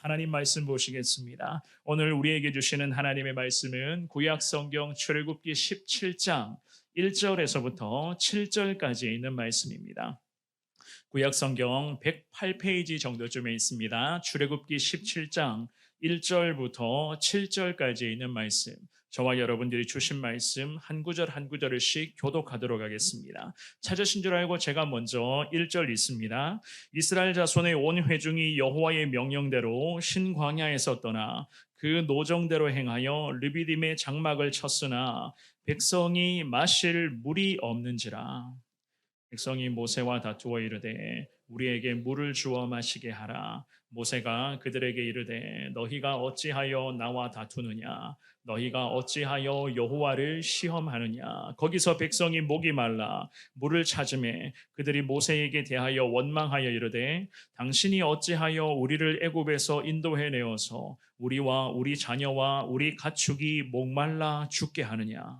하나님 말씀 보시겠습니다. 오늘 우리에게 주시는 하나님의 말씀은 구약 성경 출애굽기 17장 1절에서부터 7절까지 있는 말씀입니다. 구약 성경 108페이지 정도쯤에 있습니다. 출애굽기 17장 1절부터 7절까지 있는 말씀. 저와 여러분들이 주신 말씀 한 구절 한 구절씩 교독하도록 하겠습니다. 찾으신 줄 알고 제가 먼저 1절 읽습니다. 이스라엘 자손의 온 회중이 여호와의 명령대로 신광야에서 떠나 그 노정대로 행하여 르비딤의 장막을 쳤으나 백성이 마실 물이 없는지라. 백성이 모세와 다투어 이르되 우리에게 물을 주어 마시게 하라. 모세가 그들에게 이르되 너희가 어찌하여 나와 다투느냐? 너희가 어찌하여 여호와를 시험하느냐? 거기서 백성이 목이 말라 물을 찾음에 그들이 모세에게 대하여 원망하여 이르되 당신이 어찌하여 우리를 애굽에서 인도해 내어서 우리와 우리 자녀와 우리 가축이 목말라 죽게 하느냐?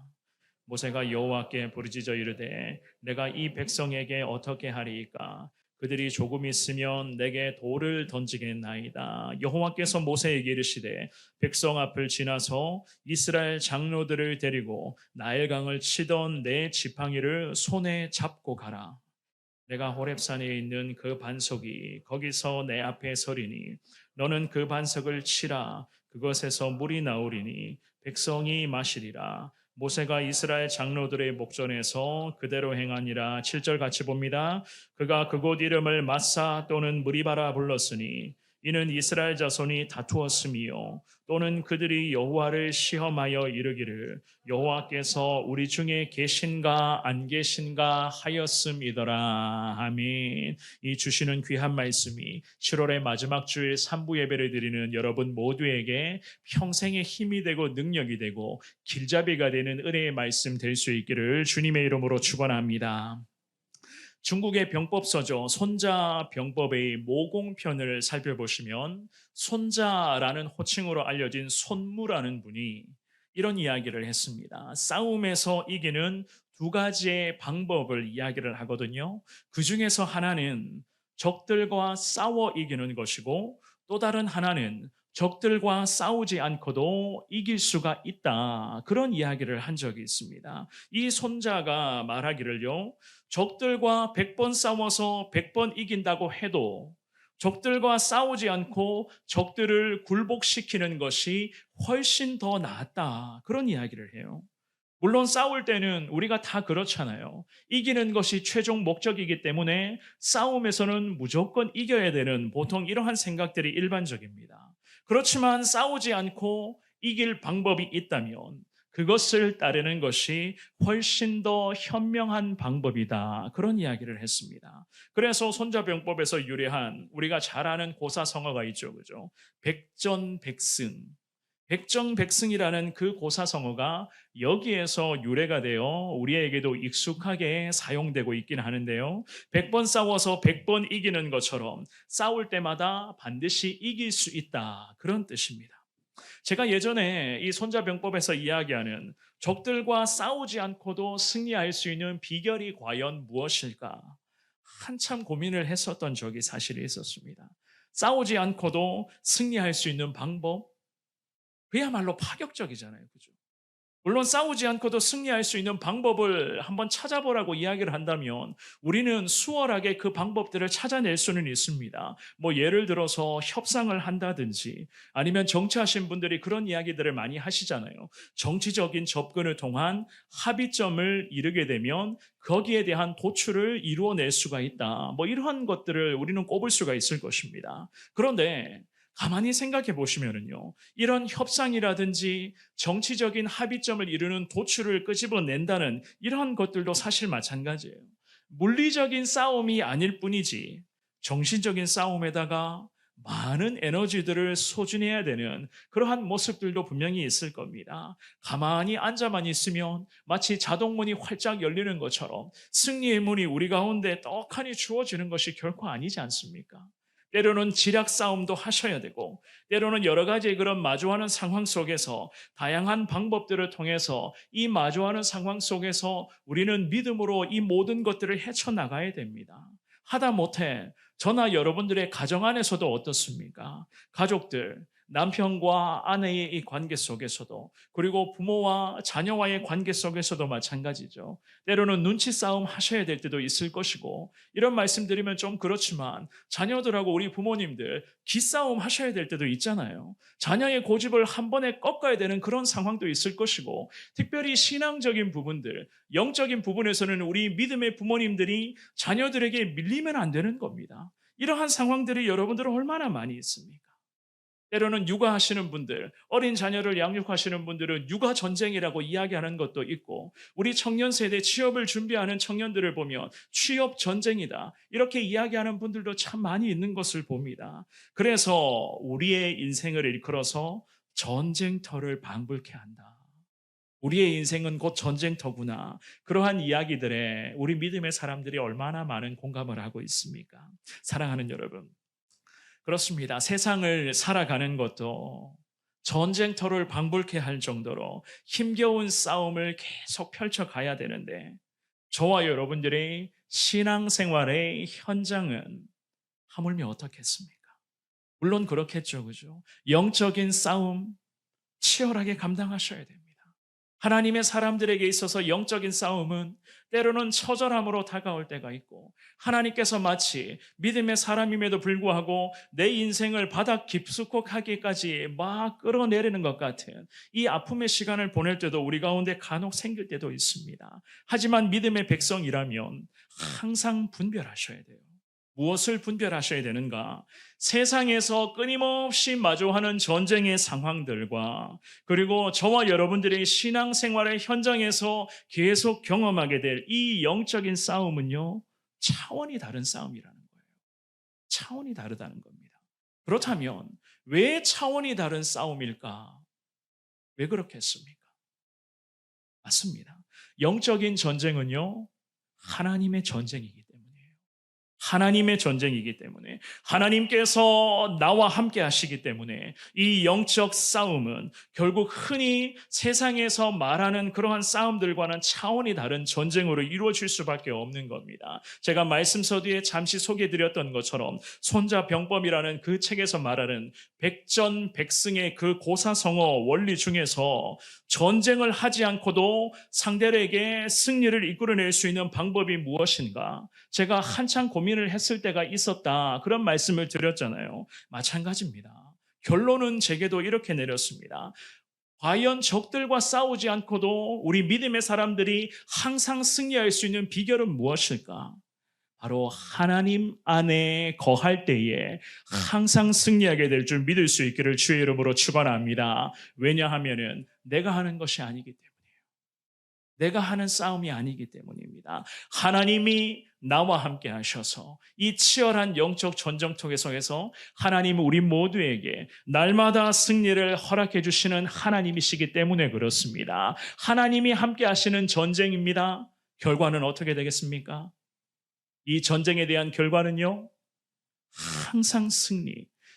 모세가 여호와께 부르짖어 이르되 내가 이 백성에게 어떻게 하리이까? 그들이 조금 있으면 내게 돌을 던지겠나이다. 여호와께서 모세에게 이르시되 백성 앞을 지나서 이스라엘 장로들을 데리고 나일강을 치던 내 지팡이를 손에 잡고 가라. 내가 호렙산에 있는 그 반석이 거기서 내 앞에 서리니 너는 그 반석을 치라. 그것에서 물이 나오리니 백성이 마시리라. 모세가 이스라엘 장로들의 목전에서 그대로 행하니라. 7절 같이 봅니다. 그가 그곳 이름을 마사 또는 무리바라 불렀으니 이는 이스라엘 자손이 다투었음이요 또는 그들이 여호와를 시험하여 이르기를 여호와께서 우리 중에 계신가 안 계신가 하였음이더라. 아멘. 이 주시는 귀한 말씀이 7월의 마지막 주일 3부 예배를 드리는 여러분 모두에게 평생의 힘이 되고 능력이 되고 길잡이가 되는 은혜의 말씀 될 수 있기를 주님의 이름으로 축원합니다. 중국의 병법서죠. 손자병법의 모공편을 살펴보시면 손자라는 호칭으로 알려진 손무라는 분이 이런 이야기를 했습니다. 싸움에서 이기는 두 가지의 방법을 이야기를 하거든요. 그 중에서 하나는 적들과 싸워 이기는 것이고 또 다른 하나는 적들과 싸우지 않고도 이길 수가 있다. 그런 이야기를 한 적이 있습니다. 이 손자가 말하기를요. 적들과 100번 싸워서 100번 이긴다고 해도 적들과 싸우지 않고 적들을 굴복시키는 것이 훨씬 더 낫다. 그런 이야기를 해요. 물론 싸울 때는 우리가 다 그렇잖아요. 이기는 것이 최종 목적이기 때문에 싸움에서는 무조건 이겨야 되는 보통 이러한 생각들이 일반적입니다. 그렇지만 싸우지 않고 이길 방법이 있다면 그것을 따르는 것이 훨씬 더 현명한 방법이다. 그런 이야기를 했습니다. 그래서 손자병법에서 유래한 우리가 잘 아는 고사성어가 있죠. 그죠? 백전백승. 백전백승이라는 그 고사성어가 여기에서 유래가 되어 우리에게도 익숙하게 사용되고 있긴 하는데요. 100번 싸워서 100번 이기는 것처럼 싸울 때마다 반드시 이길 수 있다. 그런 뜻입니다. 제가 예전에 이 손자병법에서 이야기하는 적들과 싸우지 않고도 승리할 수 있는 비결이 과연 무엇일까? 한참 고민을 했었던 적이 사실이 있었습니다. 싸우지 않고도 승리할 수 있는 방법? 그야말로 파격적이잖아요. 그죠? 물론 싸우지 않고도 승리할 수 있는 방법을 한번 찾아보라고 이야기를 한다면 우리는 수월하게 그 방법들을 찾아낼 수는 있습니다. 뭐 예를 들어서 협상을 한다든지 아니면 정치하신 분들이 그런 이야기들을 많이 하시잖아요. 정치적인 접근을 통한 합의점을 이루게 되면 거기에 대한 도출을 이루어낼 수가 있다. 뭐 이러한 것들을 우리는 꼽을 수가 있을 것입니다. 그런데 가만히 생각해 보시면은요, 이런 협상이라든지 정치적인 합의점을 이루는 도출을 끄집어낸다는 이러한 것들도 사실 마찬가지예요. 물리적인 싸움이 아닐 뿐이지 정신적인 싸움에다가 많은 에너지들을 소진해야 되는 그러한 모습들도 분명히 있을 겁니다. 가만히 앉아만 있으면 마치 자동문이 활짝 열리는 것처럼 승리의 문이 우리 가운데 떡하니 주어지는 것이 결코 아니지 않습니까? 때로는 지략 싸움도 하셔야 되고 때로는 여러 가지 그런 마주하는 상황 속에서 다양한 방법들을 통해서 이 마주하는 상황 속에서 우리는 믿음으로 이 모든 것들을 헤쳐나가야 됩니다. 하다못해 저나 여러분들의 가정 안에서도 어떻습니까? 가족들, 남편과 아내의 이 관계 속에서도, 그리고 부모와 자녀와의 관계 속에서도 마찬가지죠. 때로는 눈치 싸움 하셔야 될 때도 있을 것이고, 이런 말씀 드리면 좀 그렇지만 자녀들하고 우리 부모님들 기싸움 하셔야 될 때도 있잖아요. 자녀의 고집을 한 번에 꺾어야 되는 그런 상황도 있을 것이고, 특별히 신앙적인 부분들, 영적인 부분에서는 우리 믿음의 부모님들이 자녀들에게 밀리면 안 되는 겁니다. 이러한 상황들이 여러분들은 얼마나 많이 있습니까? 때로는 육아하시는 분들, 어린 자녀를 양육하시는 분들은 육아 전쟁이라고 이야기하는 것도 있고, 우리 청년 세대 취업을 준비하는 청년들을 보면 취업 전쟁이다, 이렇게 이야기하는 분들도 참 많이 있는 것을 봅니다. 그래서 우리의 인생을 일컬어서 전쟁터를 방불케 한다. 우리의 인생은 곧 전쟁터구나. 그러한 이야기들에 우리 믿음의 사람들이 얼마나 많은 공감을 하고 있습니까? 사랑하는 여러분, 그렇습니다. 세상을 살아가는 것도 전쟁터를 방불케 할 정도로 힘겨운 싸움을 계속 펼쳐가야 되는데, 저와 여러분들의 신앙생활의 현장은 하물며 어떻겠습니까? 물론 그렇겠죠, 그죠? 영적인 싸움 치열하게 감당하셔야 됩니다. 하나님의 사람들에게 있어서 영적인 싸움은 때로는 처절함으로 다가올 때가 있고, 하나님께서 마치 믿음의 사람임에도 불구하고 내 인생을 바닥 깊숙하기까지 막 끌어내리는 것 같은 이 아픔의 시간을 보낼 때도 우리 가운데 간혹 생길 때도 있습니다. 하지만 믿음의 백성이라면 항상 분별하셔야 돼요. 무엇을 분별하셔야 되는가? 세상에서 끊임없이 마주하는 전쟁의 상황들과, 그리고 저와 여러분들의 신앙생활의 현장에서 계속 경험하게 될 이 영적인 싸움은요, 차원이 다른 싸움이라는 거예요. 차원이 다르다는 겁니다. 그렇다면 왜 차원이 다른 싸움일까? 왜 그렇겠습니까? 맞습니다. 영적인 전쟁은요, 하나님의 전쟁이기 때문이에요. 하나님의 전쟁이기 때문에, 하나님께서 나와 함께 하시기 때문에 이 영적 싸움은 결국 흔히 세상에서 말하는 그러한 싸움들과는 차원이 다른 전쟁으로 이루어질 수밖에 없는 겁니다. 제가 말씀 서두에 잠시 소개해드렸던 것처럼 손자병법이라는 그 책에서 말하는 백전백승의 그 고사성어 원리 중에서 전쟁을 하지 않고도 상대에게 승리를 이끌어낼 수 있는 방법이 무엇인가? 제가 한참 고민을 했을 때가 있었다, 그런 말씀을 드렸잖아요. 마찬가지입니다. 결론은 제게도 이렇게 내렸습니다. 과연 적들과 싸우지 않고도 우리 믿음의 사람들이 항상 승리할 수 있는 비결은 무엇일까? 바로 하나님 안에 거할 때에 항상 승리하게 될 줄 믿을 수 있기를 주의 이름으로 축원합니다. 왜냐하면 내가 하는 것이 아니기 때문이에요. 내가 하는 싸움이 아니기 때문입니다. 하나님이 나와 함께 하셔서 이 치열한 영적 전쟁터 속에서 하나님은 우리 모두에게 날마다 승리를 허락해 주시는 하나님이시기 때문에 그렇습니다. 하나님이 함께 하시는 전쟁입니다. 결과는 어떻게 되겠습니까? 이 전쟁에 대한 결과는요, 항상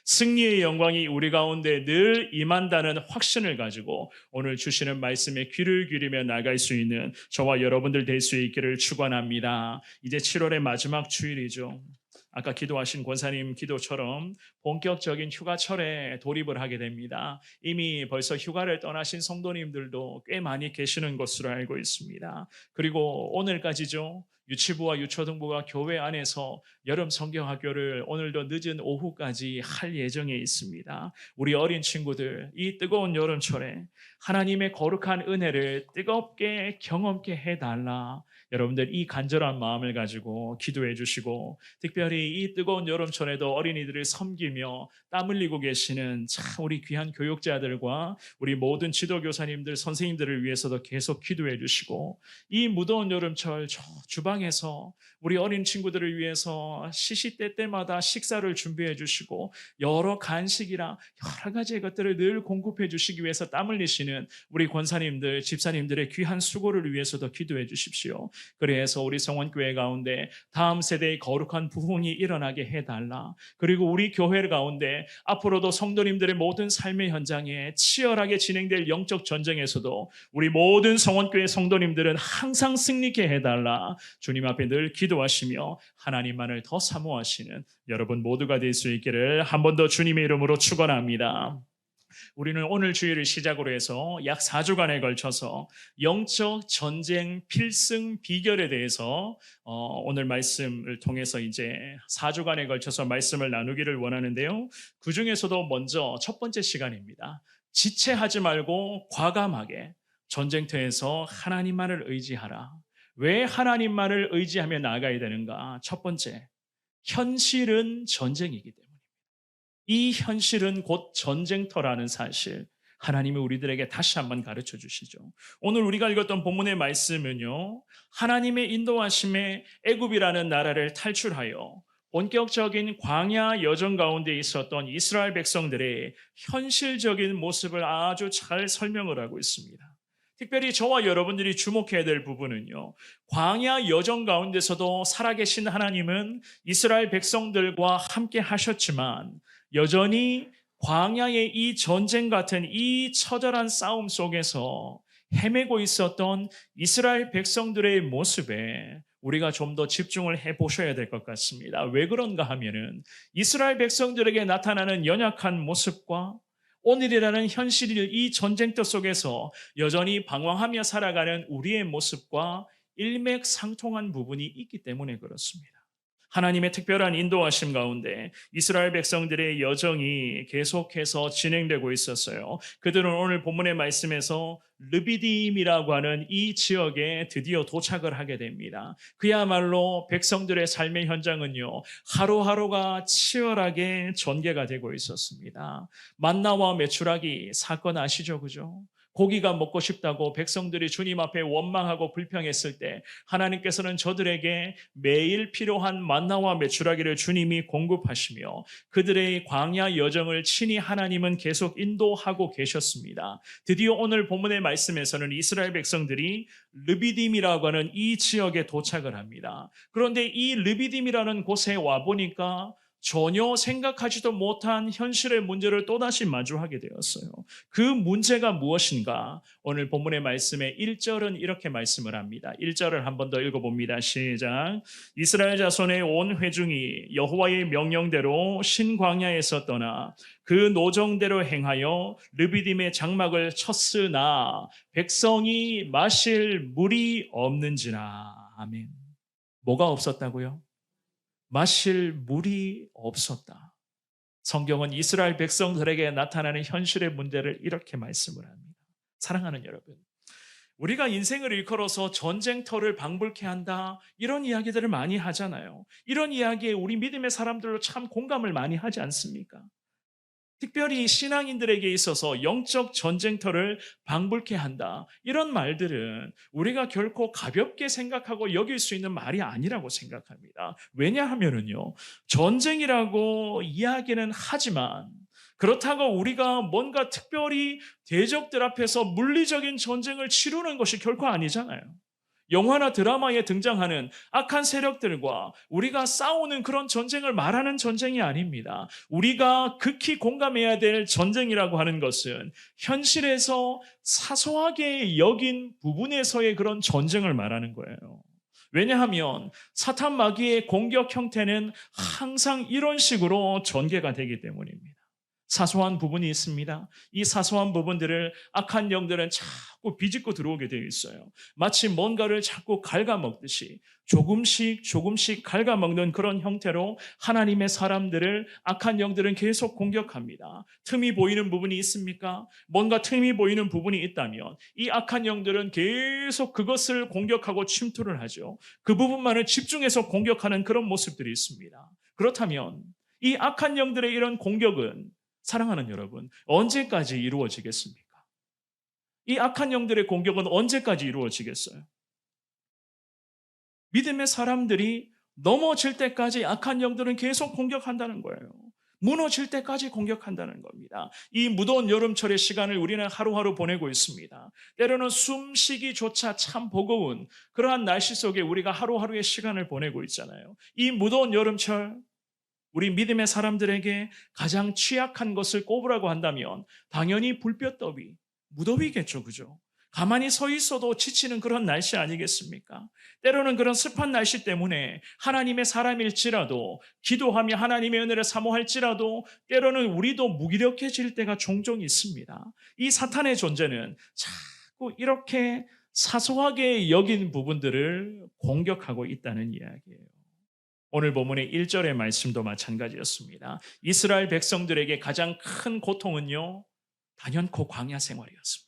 승리의 영광이 우리 가운데 늘 임한다는 확신을 가지고 오늘 주시는 말씀에 귀를 기울이며 나갈 수 있는 저와 여러분들 될 수 있기를 축원합니다. 이제 7월의 마지막 주일이죠. 아까 기도하신 권사님 기도처럼 본격적인 휴가철에 돌입을 하게 됩니다. 이미 벌써 휴가를 떠나신 성도님들도 꽤 많이 계시는 것으로 알고 있습니다. 그리고 오늘까지죠. 유치부와 유초등부가 교회 안에서 여름 성경학교를 오늘도 늦은 오후까지 할 예정에 있습니다. 우리 어린 친구들, 이 뜨거운 여름철에 하나님의 거룩한 은혜를 뜨겁게 경험케 해달라. 여러분들 이 간절한 마음을 가지고 기도해 주시고, 특별히 이 뜨거운 여름철에도 어린이들을 섬기며 땀 흘리고 계시는 참 우리 귀한 교육자들과 우리 모든 지도교사님들, 선생님들을 위해서도 계속 기도해 주시고, 이 무더운 여름철 저 주방에서 우리 어린 친구들을 위해서 시시때때마다 식사를 준비해 주시고 여러 간식이랑 여러 가지의 것들을 늘 공급해 주시기 위해서 땀 흘리시는 우리 권사님들, 집사님들의 귀한 수고를 위해서도 기도해 주십시오. 그래서 우리 성원교회 가운데 다음 세대의 거룩한 부흥이 일어나게 해달라. 그리고 우리 교회 가운데 앞으로도 성도님들의 모든 삶의 현장에 치열하게 진행될 영적 전쟁에서도 우리 모든 성원교회 성도님들은 항상 승리케 해달라. 주님 앞에 늘 기도하시며 하나님만을 더 사모하시는 여러분 모두가 될 수 있기를 한 번 더 주님의 이름으로 축원합니다. 우리는 오늘 주일을 시작으로 해서 약 4주간에 걸쳐서 영적 전쟁 필승 비결에 대해서 오늘 말씀을 통해서 이제 4주간에 걸쳐서 말씀을 나누기를 원하는데요. 그 중에서도 먼저 첫 번째 시간입니다. 지체하지 말고 과감하게 전쟁터에서 하나님만을 의지하라. 왜 하나님만을 의지하며 나아가야 되는가? 첫 번째, 현실은 전쟁이기 때문에. 이 현실은 곧 전쟁터라는 사실, 하나님이 우리들에게 다시 한번 가르쳐 주시죠. 오늘 우리가 읽었던 본문의 말씀은요, 하나님의 인도하심에 애굽이라는 나라를 탈출하여 본격적인 광야 여정 가운데 있었던 이스라엘 백성들의 현실적인 모습을 아주 잘 설명을 하고 있습니다. 특별히 저와 여러분들이 주목해야 될 부분은요, 광야 여정 가운데서도 살아계신 하나님은 이스라엘 백성들과 함께 하셨지만 여전히 광야의 이 전쟁 같은 이 처절한 싸움 속에서 헤매고 있었던 이스라엘 백성들의 모습에 우리가 좀 더 집중을 해보셔야 될 것 같습니다. 왜 그런가 하면은 이스라엘 백성들에게 나타나는 연약한 모습과 오늘이라는 현실이 이 전쟁터 속에서 여전히 방황하며 살아가는 우리의 모습과 일맥상통한 부분이 있기 때문에 그렇습니다. 하나님의 특별한 인도하심 가운데 이스라엘 백성들의 여정이 계속해서 진행되고 있었어요. 그들은 오늘 본문의 말씀에서 르비딤이라고 하는 이 지역에 드디어 도착을 하게 됩니다. 그야말로 백성들의 삶의 현장은요, 하루하루가 치열하게 전개가 되고 있었습니다. 만나와 메추라기 사건 아시죠? 그죠? 고기가 먹고 싶다고 백성들이 주님 앞에 원망하고 불평했을 때 하나님께서는 저들에게 매일 필요한 만나와 메추라기를 주님이 공급하시며 그들의 광야 여정을 친히 하나님은 계속 인도하고 계셨습니다. 드디어 오늘 본문의 말씀에서는 이스라엘 백성들이 르비딤이라고 하는 이 지역에 도착을 합니다. 그런데 이 르비딤이라는 곳에 와보니까 전혀 생각하지도 못한 현실의 문제를 또다시 마주하게 되었어요. 그 문제가 무엇인가? 오늘 본문의 말씀에 1절은 이렇게 말씀을 합니다. 1절을 한 번 더 읽어봅니다. 시작. 이스라엘 자손의 온 회중이 여호와의 명령대로 신광야에서 떠나 그 노정대로 행하여 르비딤의 장막을 쳤으나 백성이 마실 물이 없는지라. 아멘. 뭐가 없었다고요? 마실 물이 없었다. 성경은 이스라엘 백성들에게 나타나는 현실의 문제를 이렇게 말씀을 합니다. 사랑하는 여러분, 우리가 인생을 일컬어서 전쟁터를 방불케 한다, 이런 이야기들을 많이 하잖아요. 이런 이야기에 우리 믿음의 사람들로 참 공감을 많이 하지 않습니까? 특별히 신앙인들에게 있어서 영적 전쟁터를 방불케 한다, 이런 말들은 우리가 결코 가볍게 생각하고 여길 수 있는 말이 아니라고 생각합니다. 왜냐하면요, 전쟁이라고 이야기는 하지만 그렇다고 우리가 뭔가 특별히 대적들 앞에서 물리적인 전쟁을 치르는 것이 결코 아니잖아요. 영화나 드라마에 등장하는 악한 세력들과 우리가 싸우는 그런 전쟁을 말하는 전쟁이 아닙니다. 우리가 극히 공감해야 될 전쟁이라고 하는 것은 현실에서 사소하게 여긴 부분에서의 그런 전쟁을 말하는 거예요. 왜냐하면 사탄 마귀의 공격 형태는 항상 이런 식으로 전개가 되기 때문입니다. 사소한 부분이 있습니다. 이 사소한 부분들을 악한 영들은 자꾸 비집고 들어오게 되어 있어요. 마치 뭔가를 자꾸 갉아먹듯이 조금씩 갉아먹는 그런 형태로 하나님의 사람들을 악한 영들은 계속 공격합니다. 틈이 보이는 부분이 있습니까? 뭔가 틈이 보이는 부분이 있다면 이 악한 영들은 계속 그것을 공격하고 침투를 하죠. 그 부분만을 집중해서 공격하는 그런 모습들이 있습니다. 그렇다면 이 악한 영들의 이런 공격은, 사랑하는 여러분, 언제까지 이루어지겠습니까? 이 악한 영들의 공격은 언제까지 이루어지겠어요? 믿음의 사람들이 넘어질 때까지 악한 영들은 계속 공격한다는 거예요. 무너질 때까지 공격한다는 겁니다. 있습니다. 이 무더운 여름철의 시간을 우리는 하루하루 보내고 있습니다. 때로는 숨쉬기조차 참 버거운 그러한 날씨 속에 우리가 하루하루의 시간을 보내고 있잖아요. 이 무더운 여름철 우리 믿음의 사람들에게 가장 취약한 것을 꼽으라고 한다면 당연히 불볕더위, 무더위겠죠. 그죠? 가만히 서 있어도 지치는 그런 날씨 아니겠습니까? 때로는 그런 습한 날씨 때문에 하나님의 사람일지라도 기도하며 하나님의 은혜를 사모할지라도 때로는 우리도 무기력해질 때가 종종 있습니다. 이 사탄의 존재는 자꾸 이렇게 사소하게 여긴 부분들을 공격하고 있다는 이야기예요. 오늘 본문의 1절의 말씀도 마찬가지였습니다. 이스라엘 백성들에게 가장 큰 고통은요, 단연코 광야 생활이었습니다.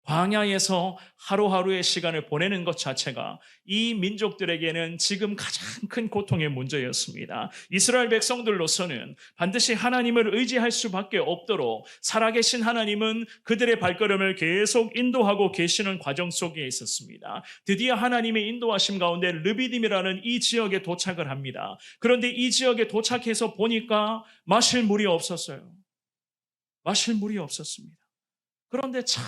광야에서 하루하루의 시간을 보내는 것 자체가 이 민족들에게는 지금 가장 큰 고통의 문제였습니다. 이스라엘 백성들로서는 반드시 하나님을 의지할 수밖에 없도록 살아계신 하나님은 그들의 발걸음을 계속 인도하고 계시는 과정 속에 있었습니다. 드디어 하나님의 인도하심 가운데 르비딤이라는 이 지역에 도착을 합니다. 그런데 이 지역에 도착해서 보니까 마실 물이 없었어요. 마실 물이 없었습니다. 그런데 참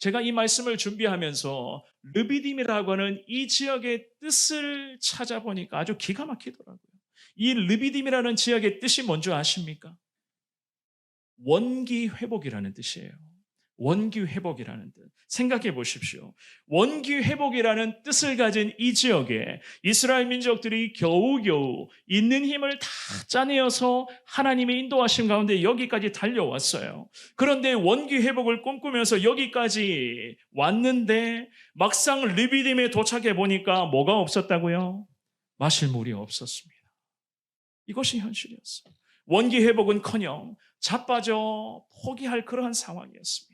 제가 이 말씀을 준비하면서 르비딤이라고 하는 이 지역의 뜻을 찾아보니까 아주 기가 막히더라고요. 이 르비딤이라는 지역의 뜻이 뭔지 아십니까? 원기 회복이라는 뜻이에요. 원기 회복이라는 뜻. 생각해 보십시오. 원기 회복이라는 뜻을 가진 이 지역에 이스라엘 민족들이 겨우겨우 있는 힘을 다 짜내어서 하나님의 인도하심 가운데 여기까지 달려왔어요. 그런데 원기 회복을 꿈꾸면서 여기까지 왔는데 막상 르비딤에 도착해 보니까 뭐가 없었다고요? 마실 물이 없었습니다. 이것이 현실이었어요. 원기 회복은커녕 자빠져 포기할 그러한 상황이었습니다.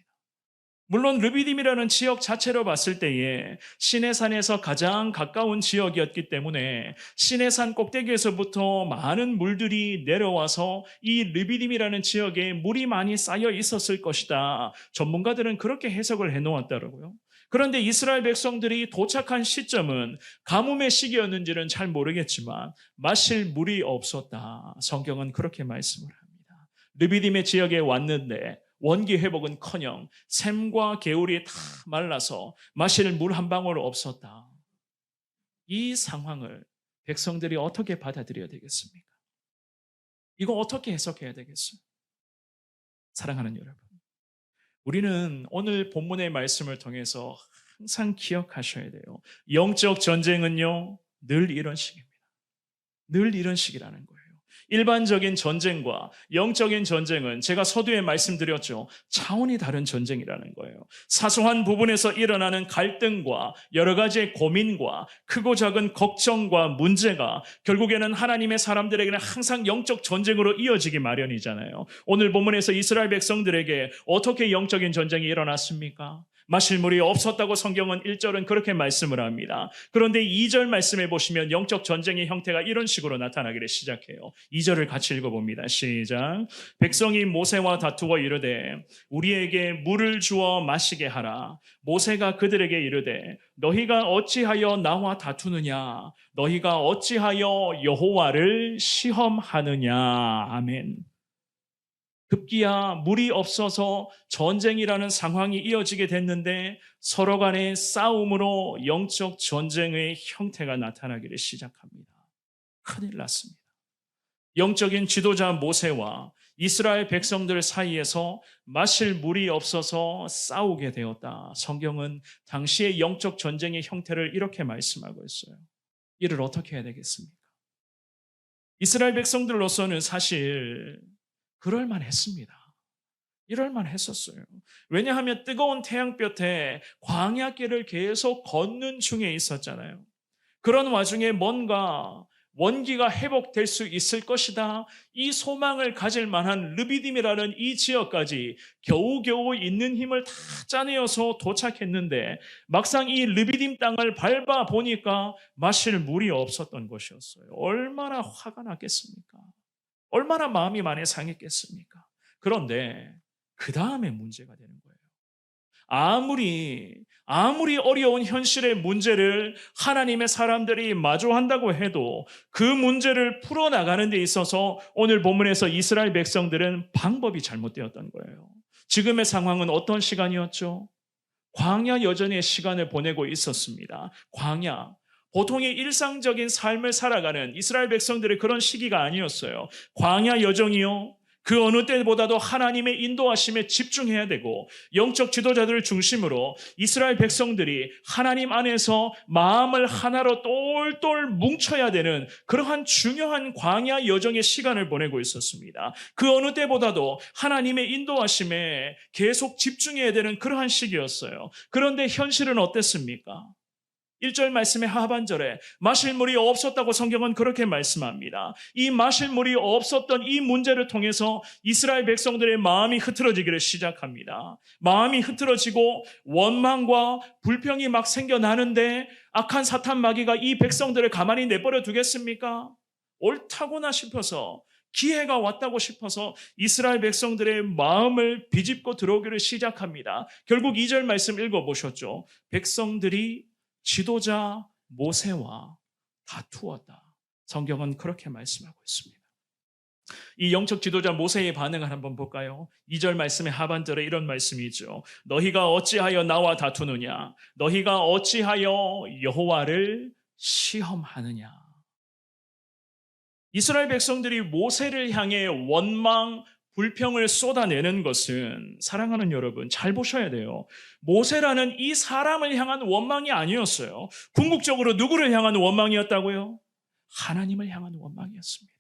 물론 르비딤이라는 지역 자체로 봤을 때에 시내산에서 가장 가까운 지역이었기 때문에 시내산 꼭대기에서부터 많은 물들이 내려와서 이 르비딤이라는 지역에 물이 많이 쌓여 있었을 것이다. 전문가들은 그렇게 해석을 해놓았더라고요. 그런데 이스라엘 백성들이 도착한 시점은 가뭄의 시기였는지는 잘 모르겠지만 마실 물이 없었다. 성경은 그렇게 말씀을 합니다. 르비딤의 지역에 왔는데 원기 회복은커녕 샘과 개울이 다 말라서 마실 물 한 방울 없었다. 이 상황을 백성들이 어떻게 받아들여야 되겠습니까? 이거 어떻게 해석해야 되겠어요? 사랑하는 여러분, 우리는 오늘 본문의 말씀을 통해서 항상 기억하셔야 돼요. 영적 전쟁은요, 늘 이런 식입니다. 늘 이런 식이라는 거예요. 일반적인 전쟁과 영적인 전쟁은 제가 서두에 말씀드렸죠. 차원이 다른 전쟁이라는 거예요. 사소한 부분에서 일어나는 갈등과 여러 가지의 고민과 크고 작은 걱정과 문제가 결국에는 하나님의 사람들에게는 항상 영적 전쟁으로 이어지기 마련이잖아요. 오늘 본문에서 이스라엘 백성들에게 어떻게 영적인 전쟁이 일어났습니까? 마실 물이 없었다고 성경은 1절은 그렇게 말씀을 합니다. 그런데 2절 말씀해 보시면 영적 전쟁의 형태가 이런 식으로 나타나기를 시작해요. 2절을 같이 읽어봅니다. 시작. 백성이 모세와 다투어 이르되 우리에게 물을 주어 마시게 하라. 모세가 그들에게 이르되 너희가 어찌하여 나와 다투느냐? 너희가 어찌하여 여호와를 시험하느냐? 아멘. 급기야 물이 없어서 전쟁이라는 상황이 이어지게 됐는데 서로 간의 싸움으로 영적 전쟁의 형태가 나타나기를 시작합니다. 큰일 났습니다. 영적인 지도자 모세와 이스라엘 백성들 사이에서 마실 물이 없어서 싸우게 되었다. 성경은 당시의 영적 전쟁의 형태를 이렇게 말씀하고 있어요. 이를 어떻게 해야 되겠습니까? 이스라엘 백성들로서는 사실 그럴만 했습니다. 이럴만 했었어요. 왜냐하면 뜨거운 태양볕에 광야길을 계속 걷는 중에 있었잖아요. 그런 와중에 뭔가 원기가 회복될 수 있을 것이다. 이 소망을 가질 만한 르비딤이라는 이 지역까지 겨우겨우 있는 힘을 다 짜내어서 도착했는데 막상 이 르비딤 땅을 밟아 보니까 마실 물이 없었던 것이었어요. 얼마나 화가 났겠습니까? 얼마나 마음이 많이 상했겠습니까? 그런데 그 다음에 문제가 되는 거예요. 아무리 어려운 현실의 문제를 하나님의 사람들이 마주한다고 해도 그 문제를 풀어나가는 데 있어서 오늘 본문에서 이스라엘 백성들은 방법이 잘못되었던 거예요. 지금의 상황은 어떤 시간이었죠? 광야 여전의 시간을 보내고 있었습니다. 광야. 보통의 일상적인 삶을 살아가는 이스라엘 백성들의 그런 시기가 아니었어요. 광야 여정이요. 그 어느 때보다도 하나님의 인도하심에 집중해야 되고 영적 지도자들을 중심으로 이스라엘 백성들이 하나님 안에서 마음을 하나로 똘똘 뭉쳐야 되는 그러한 중요한 광야 여정의 시간을 보내고 있었습니다. 그 어느 때보다도 하나님의 인도하심에 계속 집중해야 되는 그러한 시기였어요. 그런데 현실은 어땠습니까? 1절 말씀의 하반절에 마실 물이 없었다고 성경은 그렇게 말씀합니다. 이 마실 물이 없었던 이 문제를 통해서 이스라엘 백성들의 마음이 흐트러지기를 시작합니다. 마음이 흐트러지고 원망과 불평이 막 생겨나는데 악한 사탄 마귀가 이 백성들을 가만히 내버려 두겠습니까? 옳다구나 싶어서 기회가 왔다고 싶어서 이스라엘 백성들의 마음을 비집고 들어오기를 시작합니다. 결국 2절 말씀 읽어보셨죠? 백성들이 지도자 모세와 다투었다. 성경은 그렇게 말씀하고 있습니다. 이 영적 지도자 모세의 반응을 한번 볼까요? 2절 말씀의 하반절에 이런 말씀이 있죠. 너희가 어찌하여 나와 다투느냐? 너희가 어찌하여 여호와를 시험하느냐? 이스라엘 백성들이 모세를 향해 원망, 불평을 쏟아내는 것은 사랑하는 여러분 잘 보셔야 돼요. 모세라는 이 사람을 향한 원망이 아니었어요. 궁극적으로 누구를 향한 원망이었다고요? 하나님을 향한 원망이었습니다.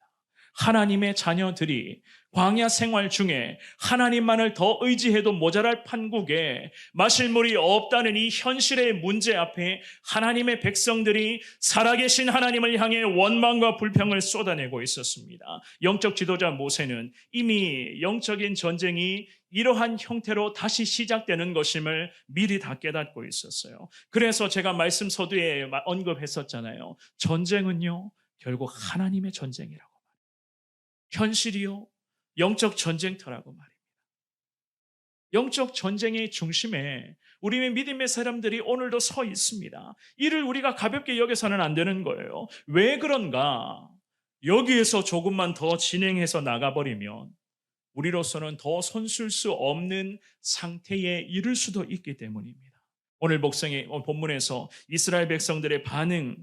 하나님의 자녀들이 광야 생활 중에 하나님만을 더 의지해도 모자랄 판국에 마실 물이 없다는 이 현실의 문제 앞에 하나님의 백성들이 살아계신 하나님을 향해 원망과 불평을 쏟아내고 있었습니다. 영적 지도자 모세는 이미 영적인 전쟁이 이러한 형태로 다시 시작되는 것임을 미리 다 깨닫고 있었어요. 그래서 제가 말씀 서두에 언급했었잖아요. 전쟁은요 결국 하나님의 전쟁이라고. 현실이요 영적 전쟁터라고 말입니다. 영적 전쟁의 중심에 우리의 믿음의 사람들이 오늘도 서 있습니다. 이를 우리가 가볍게 여겨서는 안 되는 거예요. 왜 그런가? 여기에서 조금만 더 진행해서 나가버리면 우리로서는 더 손쓸 수 없는 상태에 이를 수도 있기 때문입니다. 오늘 본문에서 이스라엘 백성들의 반응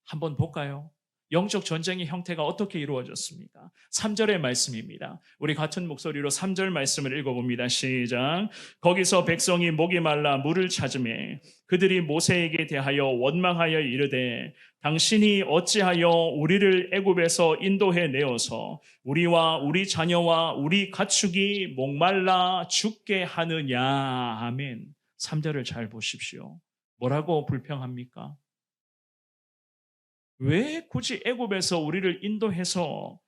한번 볼까요? 영적 전쟁의 형태가 어떻게 이루어졌습니까? 3절의 말씀입니다. 우리 같은 목소리로 3절 말씀을 읽어봅니다. 시작. 거기서 백성이 목이 말라 물을 찾으매 그들이 모세에게 대하여 원망하여 이르되 당신이 어찌하여 우리를 애굽에서 인도해 내어서 우리와 우리 자녀와 우리 가축이 목말라 죽게 하느냐. 아멘. 3절을 잘 보십시오. 뭐라고 불평합니까? 왜 굳이 애굽에서 우리를 인도해서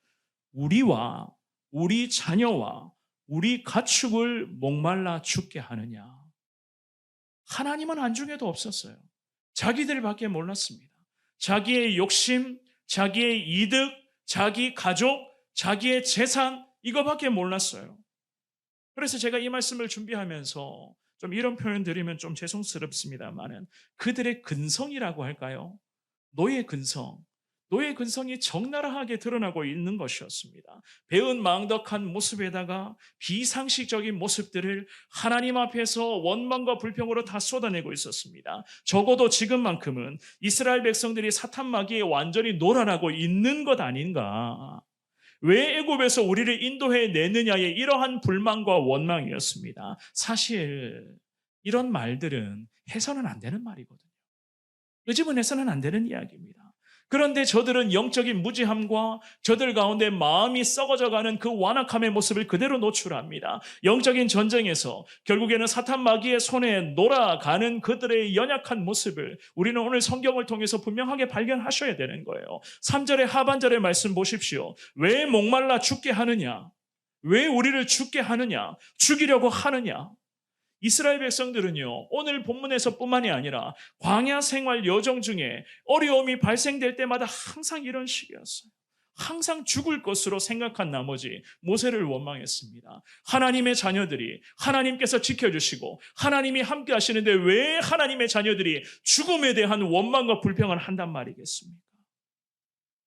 우리와 우리 자녀와 우리 가축을 목말라 죽게 하느냐? 하나님은 안중에도 없었어요. 자기들밖에 몰랐습니다. 자기의 욕심, 자기의 이득, 자기 가족, 자기의 재산 이거밖에 몰랐어요. 그래서 제가 이 말씀을 준비하면서 좀 이런 표현 드리면 좀 죄송스럽습니다만은 그들의 근성이라고 할까요? 노예 근성이 적나라하게 드러나고 있는 것이었습니다. 배은 망덕한 모습에다가 비상식적인 모습들을 하나님 앞에서 원망과 불평으로 다 쏟아내고 있었습니다. 적어도 지금만큼은 이스라엘 백성들이 사탄 마귀에 완전히 놀아나고 있는 것 아닌가. 왜 애굽에서 우리를 인도해 내느냐의 이러한 불만과 원망이었습니다. 사실 이런 말들은 해서는 안 되는 말이거든요. 끄집어내서는 안 되는 이야기입니다. 그런데 저들은 영적인 무지함과 저들 가운데 마음이 썩어져가는 그 완악함의 모습을 그대로 노출합니다. 영적인 전쟁에서 결국에는 사탄 마귀의 손에 놀아가는 그들의 연약한 모습을 우리는 오늘 성경을 통해서 분명하게 발견하셔야 되는 거예요. 3절의 하반절의 말씀 보십시오. 왜 목말라 죽게 하느냐? 왜 우리를 죽게 하느냐? 죽이려고 하느냐? 이스라엘 백성들은요, 오늘 본문에서 뿐만이 아니라 광야 생활 여정 중에 어려움이 발생될 때마다 항상 이런 식이었어요. 항상 죽을 것으로 생각한 나머지 모세를 원망했습니다. 하나님의 자녀들이 하나님께서 지켜주시고 하나님이 함께 하시는데 왜 하나님의 자녀들이 죽음에 대한 원망과 불평을 한단 말이겠습니까?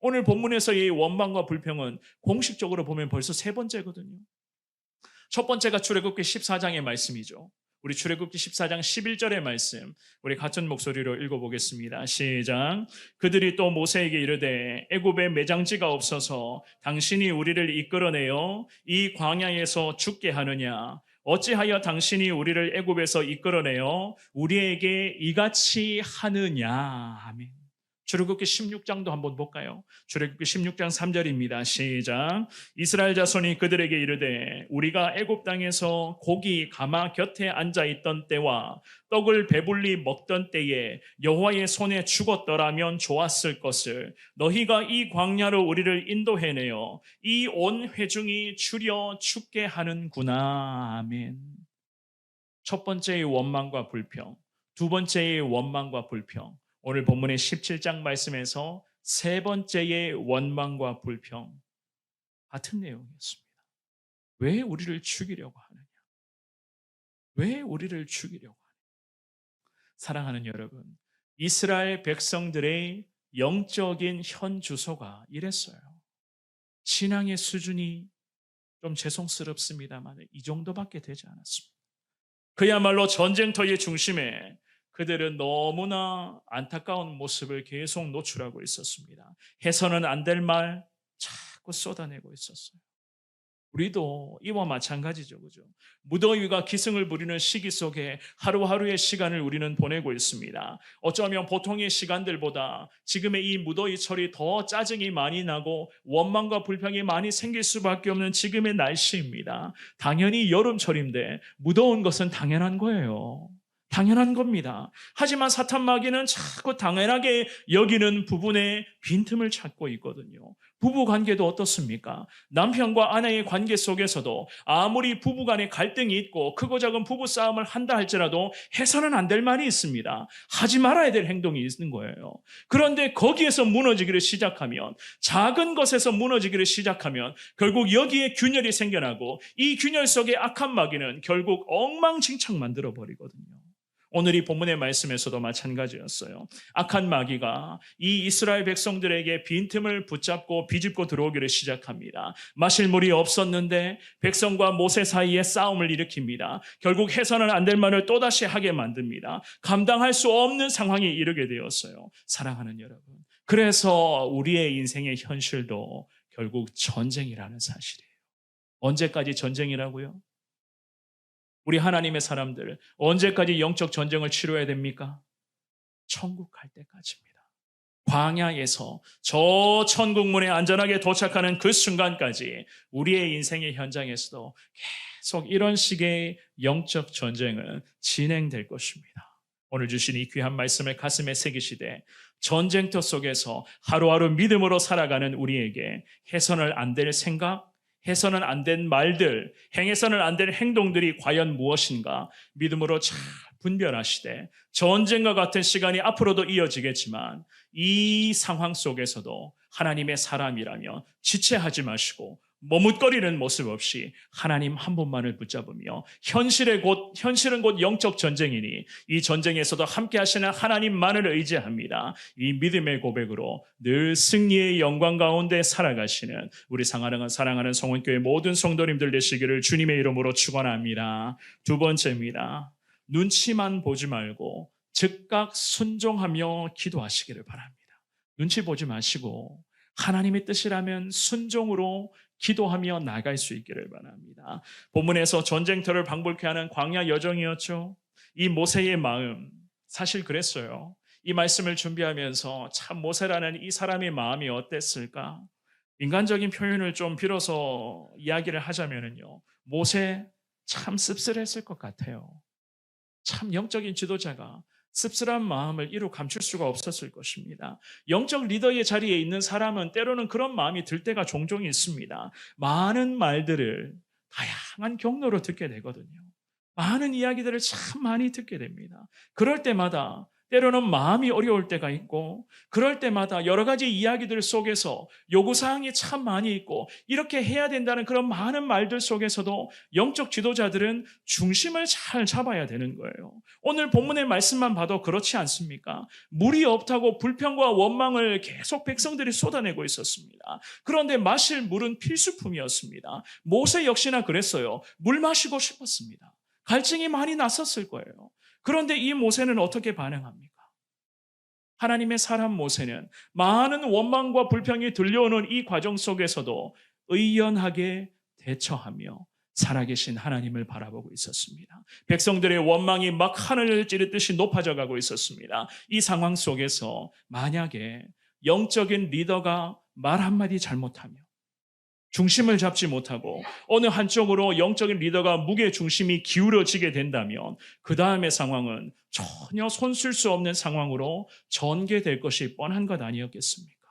오늘 본문에서 이 원망과 불평은 공식적으로 보면 벌써 세 번째거든요. 첫 번째가 출애굽기 14장의 말씀이죠. 우리 출애굽기 14장 11절의 말씀, 우리 같은 목소리로 읽어보겠습니다. 시작. 그들이 또 모세에게 이르되 애굽에 매장지가 없어서 당신이 우리를 이끌어내어 이 광야에서 죽게 하느냐? 어찌하여 당신이 우리를 애굽에서 이끌어내어 우리에게 이같이 하느냐? 아멘. 출애굽기 16장도 한번 볼까요? 출애굽기 16장 3절입니다. 시작. 이스라엘 자손이 그들에게 이르되 우리가 애굽 땅에서 고기 가마 곁에 앉아 있던 때와 떡을 배불리 먹던 때에 여호와의 손에 죽었더라면 좋았을 것을 너희가 이 광야로 우리를 인도해내어 이 온 회중이 추려 죽게 하는구나. 아멘. 첫 번째의 원망과 불평, 두 번째의 원망과 불평, 오늘 본문의 17장 말씀에서 세 번째의 원망과 불평, 같은 내용이었습니다. 왜 우리를 죽이려고 하느냐? 왜 우리를 죽이려고 하느냐? 사랑하는 여러분, 이스라엘 백성들의 영적인 현 주소가 이랬어요. 신앙의 수준이 좀 죄송스럽습니다만 이 정도밖에 되지 않았습니다. 그야말로 전쟁터의 중심에 그들은 너무나 안타까운 모습을 계속 노출하고 있었습니다. 해서는 안 될 말 자꾸 쏟아내고 있었어요. 우리도 이와 마찬가지죠. 그죠? 무더위가 기승을 부리는 시기 속에 하루하루의 시간을 우리는 보내고 있습니다. 어쩌면 보통의 시간들보다 지금의 이 무더위철이 더 짜증이 많이 나고 원망과 불평이 많이 생길 수밖에 없는 지금의 날씨입니다. 당연히 여름철인데 무더운 것은 당연한 거예요. 당연한 겁니다. 하지만 사탄 마귀는 자꾸 당연하게 여기는 부분에 빈틈을 찾고 있거든요. 부부 관계도 어떻습니까? 남편과 아내의 관계 속에서도 아무리 부부 간에 갈등이 있고 크고 작은 부부 싸움을 한다 할지라도 해서는 안 될 말이 있습니다. 하지 말아야 될 행동이 있는 거예요. 그런데 거기에서 무너지기를 시작하면, 작은 것에서 무너지기를 시작하면 결국 여기에 균열이 생겨나고 이 균열 속에 악한 마귀는 결국 엉망진창 만들어버리거든요. 오늘 이 본문의 말씀에서도 마찬가지였어요. 악한 마귀가 이 이스라엘 백성들에게 빈틈을 붙잡고 비집고 들어오기를 시작합니다. 마실 물이 없었는데 백성과 모세 사이에 싸움을 일으킵니다. 결국 해서는 안 될 말을 또다시 하게 만듭니다. 감당할 수 없는 상황에 이르게 되었어요. 사랑하는 여러분, 그래서 우리의 인생의 현실도 결국 전쟁이라는 사실이에요. 언제까지 전쟁이라고요? 우리 하나님의 사람들, 언제까지 영적 전쟁을 치러야 됩니까? 천국 갈 때까지입니다. 광야에서 저 천국문에 안전하게 도착하는 그 순간까지 우리의 인생의 현장에서도 계속 이런 식의 영적 전쟁은 진행될 것입니다. 오늘 주신 이 귀한 말씀을 가슴에 새기시되 전쟁터 속에서 하루하루 믿음으로 살아가는 우리에게 해서는 안 될 생각, 해서는 안 된 말들, 행해서는 안 될 행동들이 과연 무엇인가 믿음으로 잘 분별하시되 전쟁과 같은 시간이 앞으로도 이어지겠지만 이 상황 속에서도 하나님의 사람이라며 지체하지 마시고 머뭇거리는 모습 없이 하나님 한 분만을 붙잡으며 현실은 곧 영적 전쟁이니 이 전쟁에서도 함께 하시는 하나님만을 의지합니다. 이 믿음의 고백으로 늘 승리의 영광 가운데 살아가시는 우리 사랑하는 성원교회 모든 성도님들 되시기를 주님의 이름으로 축원합니다. 두 번째입니다. 눈치만 보지 말고 즉각 순종하며 기도하시기를 바랍니다. 눈치 보지 마시고 하나님의 뜻이라면 순종으로 기도하며 나갈 수 있기를 바랍니다. 본문에서 전쟁터를 방불케 하는 광야 여정이었죠. 이 모세의 마음, 사실 그랬어요. 이 말씀을 준비하면서 참 모세라는 이 사람의 마음이 어땠을까? 인간적인 표현을 좀 빌어서 이야기를 하자면요, 모세 참 씁쓸했을 것 같아요. 참 영적인 지도자가 씁쓸한 마음을 이루 감출 수가 없었을 것입니다. 영적 리더의 자리에 있는 사람은 때로는 그런 마음이 들 때가 종종 있습니다. 많은 말들을 다양한 경로로 듣게 되거든요. 많은 이야기들을 참 많이 듣게 됩니다. 그럴 때마다 때로는 마음이 어려울 때가 있고 그럴 때마다 여러 가지 이야기들 속에서 요구사항이 참 많이 있고 이렇게 해야 된다는 그런 많은 말들 속에서도 영적 지도자들은 중심을 잘 잡아야 되는 거예요. 오늘 본문의 말씀만 봐도 그렇지 않습니까? 물이 없다고 불평과 원망을 계속 백성들이 쏟아내고 있었습니다. 그런데 마실 물은 필수품이었습니다. 모세 역시나 그랬어요. 물 마시고 싶었습니다. 갈증이 많이 났었을 거예요. 그런데 이 모세는 어떻게 반응합니까? 하나님의 사람 모세는 많은 원망과 불평이 들려오는 이 과정 속에서도 의연하게 대처하며 살아계신 하나님을 바라보고 있었습니다. 백성들의 원망이 막 하늘을 찌르듯이 높아져 가고 있었습니다. 이 상황 속에서 만약에 영적인 리더가 말 한마디 잘못하며 중심을 잡지 못하고 어느 한쪽으로 영적인 리더가 무게 중심이 기울어지게 된다면 그 다음의 상황은 전혀 손쓸 수 없는 상황으로 전개될 것이 뻔한 것 아니었겠습니까?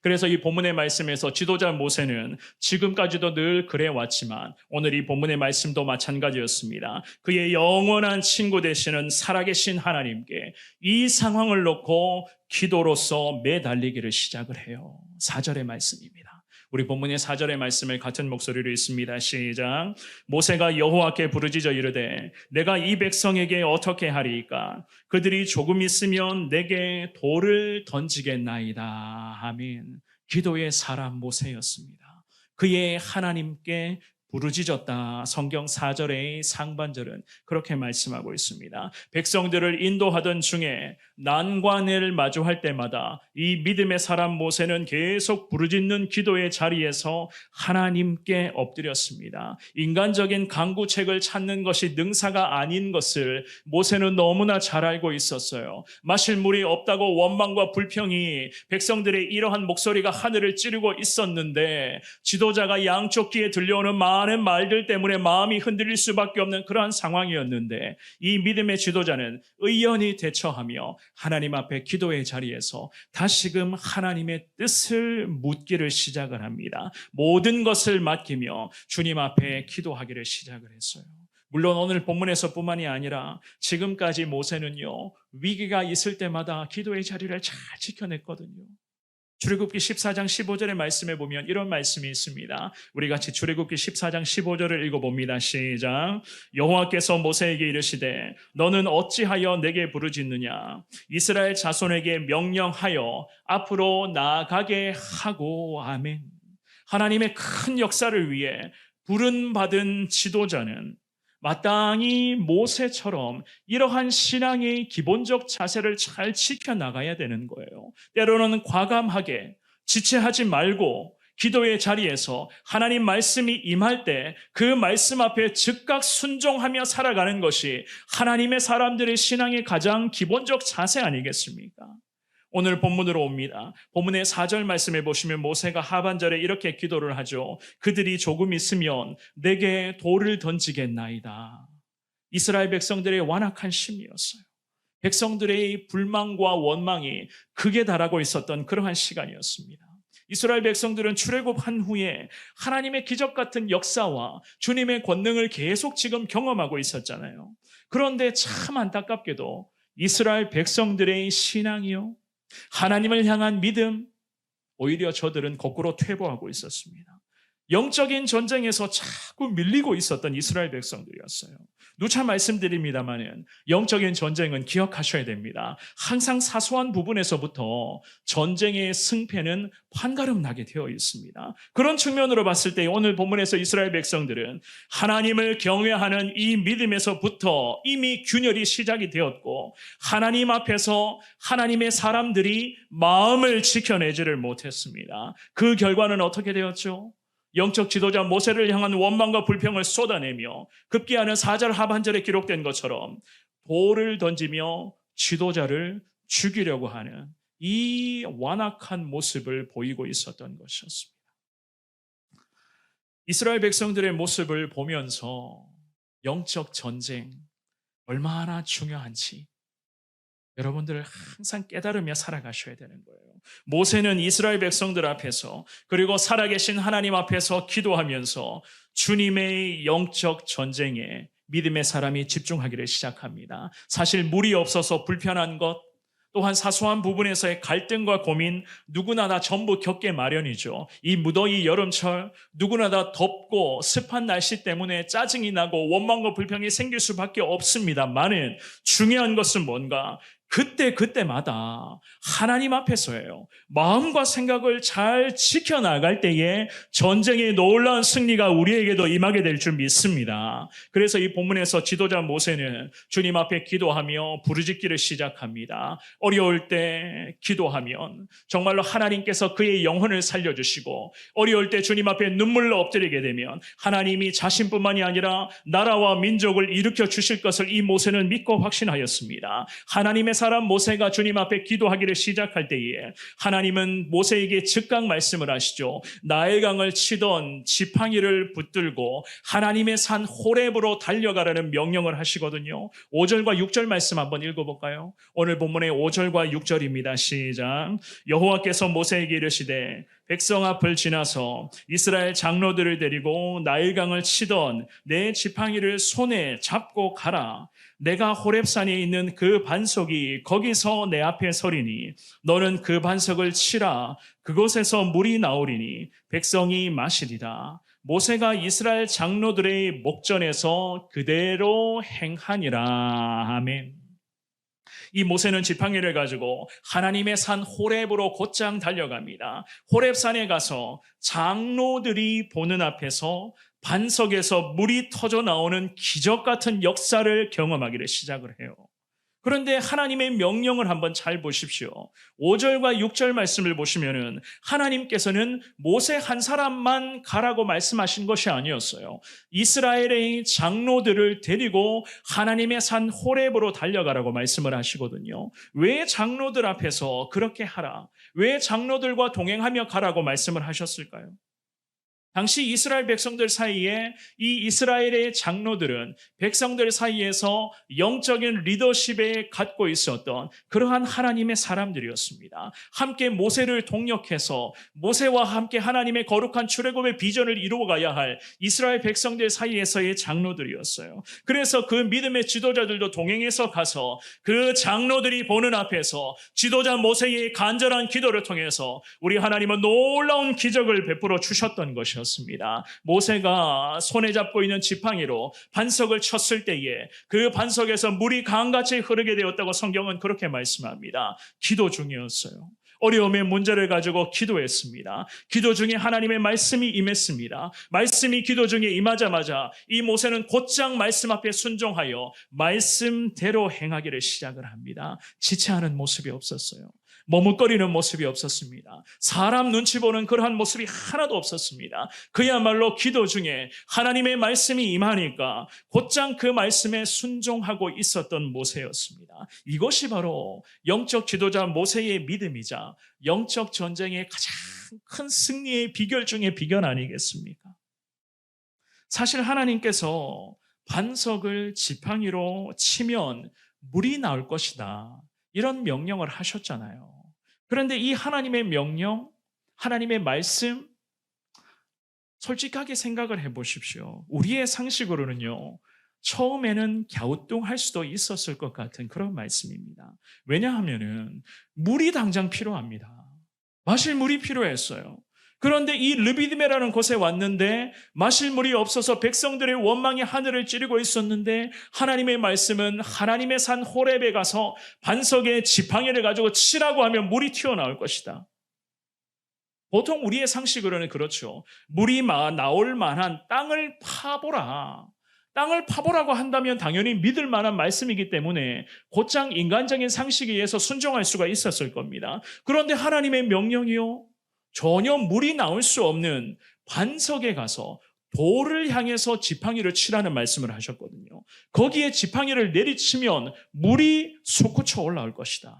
그래서 이 본문의 말씀에서 지도자 모세는 지금까지도 늘 그래왔지만 오늘 이 본문의 말씀도 마찬가지였습니다. 그의 영원한 친구 되시는 살아계신 하나님께 이 상황을 놓고 기도로서 매달리기를 시작을 해요. 4절의 말씀입니다. 우리 본문의 4절의 말씀을 같은 목소리로 읽습니다. 시작. 모세가 여호와께 부르짖어 이르되 내가 이 백성에게 어떻게 하리이까? 그들이 조금 있으면 내게 돌을 던지겠나이다. 아멘. 기도의 사람 모세였습니다. 그의 하나님께 부르짖었다. 성경 4절의 상반절은 그렇게 말씀하고 있습니다. 백성들을 인도하던 중에 난관을 마주할 때마다 이 믿음의 사람 모세는 계속 부르짖는 기도의 자리에서 하나님께 엎드렸습니다. 인간적인 강구책을 찾는 것이 능사가 아닌 것을 모세는 너무나 잘 알고 있었어요. 마실 물이 없다고 원망과 불평이 백성들의 이러한 목소리가 하늘을 찌르고 있었는데 지도자가 양쪽 귀에 들려오는 많은 말들 때문에 마음이 흔들릴 수밖에 없는 그러한 상황이었는데 이 믿음의 지도자는 의연히 대처하며 하나님 앞에 기도의 자리에서 다시금 하나님의 뜻을 묻기를 시작을 합니다. 모든 것을 맡기며 주님 앞에 기도하기를 시작을 했어요. 물론 오늘 본문에서뿐만이 아니라 지금까지 모세는요, 위기가 있을 때마다 기도의 자리를 잘 지켜냈거든요. 출애굽기 14장 15절의 말씀에 보면 이런 말씀이 있습니다. 우리 같이 출애굽기 14장 15절을 읽어봅니다. 시작. 여호와께서 모세에게 이르시되 너는 어찌하여 내게 부르짖느냐? 이스라엘 자손에게 명령하여 앞으로 나아가게 하고. 아멘. 하나님의 큰 역사를 위해 부름받은 지도자는 마땅히 모세처럼 이러한 신앙의 기본적 자세를 잘 지켜나가야 되는 거예요. 때로는 과감하게 지체하지 말고 기도의 자리에서 하나님 말씀이 임할 때 그 말씀 앞에 즉각 순종하며 살아가는 것이 하나님의 사람들의 신앙의 가장 기본적 자세 아니겠습니까? 오늘 본문으로 옵니다. 본문의 4절 말씀에 보시면 모세가 하반절에 이렇게 기도를 하죠. 그들이 조금 있으면 내게 돌을 던지겠나이다. 이스라엘 백성들의 완악한 심이었어요. 백성들의 불만과 원망이 극에 달하고 있었던 그러한 시간이었습니다. 이스라엘 백성들은 출애굽한 후에 하나님의 기적 같은 역사와 주님의 권능을 계속 지금 경험하고 있었잖아요. 그런데 참 안타깝게도 이스라엘 백성들의 신앙이요, 하나님을 향한 믿음, 오히려 저들은 거꾸로 퇴보하고 있었습니다. 영적인 전쟁에서 자꾸 밀리고 있었던 이스라엘 백성들이었어요. 누차 말씀드립니다만 영적인 전쟁은 기억하셔야 됩니다. 항상 사소한 부분에서부터 전쟁의 승패는 판가름 나게 되어 있습니다. 그런 측면으로 봤을 때 오늘 본문에서 이스라엘 백성들은 하나님을 경외하는 이 믿음에서부터 이미 균열이 시작이 되었고 하나님 앞에서 하나님의 사람들이 마음을 지켜내지를 못했습니다. 그 결과는 어떻게 되었죠? 영적 지도자 모세를 향한 원망과 불평을 쏟아내며 급기야는 4절 하반절에 기록된 것처럼 돌을 던지며 지도자를 죽이려고 하는 이 완악한 모습을 보이고 있었던 것이었습니다. 이스라엘 백성들의 모습을 보면서 영적 전쟁 얼마나 중요한지 여러분들 항상 깨달으며 살아가셔야 되는 거예요. 모세는 이스라엘 백성들 앞에서 그리고 살아계신 하나님 앞에서 기도하면서 주님의 영적 전쟁에 믿음의 사람이 집중하기를 시작합니다. 사실 물이 없어서 불편한 것, 또한 사소한 부분에서의 갈등과 고민 누구나 다 전부 겪게 마련이죠. 이 무더위 여름철 누구나 다 덥고 습한 날씨 때문에 짜증이 나고 원망과 불평이 생길 수밖에 없습니다만은 중요한 것은 뭔가 그때마다 하나님 앞에서예요. 마음과 생각을 잘 지켜나갈 때에 전쟁의 놀라운 승리가 우리에게도 임하게 될 줄 믿습니다. 그래서 이 본문에서 지도자 모세는 주님 앞에 기도하며 부르짖기를 시작합니다. 어려울 때 기도하면 정말로 하나님께서 그의 영혼을 살려주시고, 어려울 때 주님 앞에 눈물로 엎드리게 되면 하나님이 자신뿐만이 아니라 나라와 민족을 일으켜 주실 것을 이 모세는 믿고 확신하였습니다. 하나님의 사람 모세가 주님 앞에 기도하기를 시작할 때에 하나님은 모세에게 즉각 말씀을 하시죠. 나일강을 치던 지팡이를 붙들고 하나님의 산 호렙으로 달려가라는 명령을 하시거든요. 5절과 6절 말씀 한번 읽어볼까요? 오늘 본문의 5절과 6절입니다. 시작. 여호와께서 모세에게 이르시되 백성 앞을 지나서 이스라엘 장로들을 데리고 나일강을 치던 내 지팡이를 손에 잡고 가라. 내가 호렙산에 있는 그 반석이 거기서 내 앞에 서리니 너는 그 반석을 치라. 그곳에서 물이 나오리니 백성이 마시리라. 모세가 이스라엘 장로들의 목전에서 그대로 행하니라. 아멘. 이 모세는 지팡이를 가지고 하나님의 산 호렙으로 곧장 달려갑니다. 호렙산에 가서 장로들이 보는 앞에서 반석에서 물이 터져 나오는 기적 같은 역사를 경험하기를 시작을 해요. 그런데 하나님의 명령을 한번 잘 보십시오. 5절과 6절 말씀을 보시면은 하나님께서는 모세 한 사람만 가라고 말씀하신 것이 아니었어요. 이스라엘의 장로들을 데리고 하나님의 산 호렙으로 달려가라고 말씀을 하시거든요. 왜 장로들 앞에서 그렇게 하라? 왜 장로들과 동행하며 가라고 말씀을 하셨을까요? 당시 이스라엘 백성들 사이에 이 이스라엘의 장로들은 백성들 사이에서 영적인 리더십에 갖고 있었던 그러한 하나님의 사람들이었습니다. 함께 모세를 동력해서 모세와 함께 하나님의 거룩한 출애굽의 비전을 이루어가야 할 이스라엘 백성들 사이에서의 장로들이었어요. 그래서 그 믿음의 지도자들도 동행해서 가서 그 장로들이 보는 앞에서 지도자 모세의 간절한 기도를 통해서 우리 하나님은 놀라운 기적을 베풀어 주셨던 것이었습니다. 모세가 손에 잡고 있는 지팡이로 반석을 쳤을 때에 그 반석에서 물이 강같이 흐르게 되었다고 성경은 그렇게 말씀합니다. 기도 중이었어요. 어려움의 문제를 가지고 기도했습니다. 기도 중에 하나님의 말씀이 임했습니다. 말씀이 기도 중에 임하자마자 이 모세는 곧장 말씀 앞에 순종하여 말씀대로 행하기를 시작을 합니다. 지체하는 모습이 없었어요. 머뭇거리는 모습이 없었습니다. 사람 눈치 보는 그러한 모습이 하나도 없었습니다. 그야말로 기도 중에 하나님의 말씀이 임하니까 곧장 그 말씀에 순종하고 있었던 모세였습니다. 이것이 바로 영적 지도자 모세의 믿음이자 영적 전쟁의 가장 큰 승리의 비결 중에 비결 아니겠습니까? 사실 하나님께서 반석을 지팡이로 치면 물이 나올 것이다, 이런 명령을 하셨잖아요. 그런데 이 하나님의 명령, 하나님의 말씀, 솔직하게 생각을 해보십시오. 우리의 상식으로는요, 처음에는 갸우뚱할 수도 있었을 것 같은 그런 말씀입니다. 왜냐하면은 물이 당장 필요합니다. 마실 물이 필요했어요. 그런데 이 르비디메라는 곳에 왔는데 마실 물이 없어서 백성들의 원망이 하늘을 찌르고 있었는데 하나님의 말씀은 하나님의 산 호렙에 가서 반석에 지팡이를 가지고 치라고 하면 물이 튀어나올 것이다. 보통 우리의 상식으로는 그렇죠. 물이 나올 만한 땅을 파보라. 땅을 파보라고 한다면 당연히 믿을 만한 말씀이기 때문에 곧장 인간적인 상식에 의해서 순종할 수가 있었을 겁니다. 그런데 하나님의 명령이요, 전혀 물이 나올 수 없는 반석에 가서 돌을 향해서 지팡이를 치라는 말씀을 하셨거든요. 거기에 지팡이를 내리치면 물이 솟구쳐 올라올 것이다.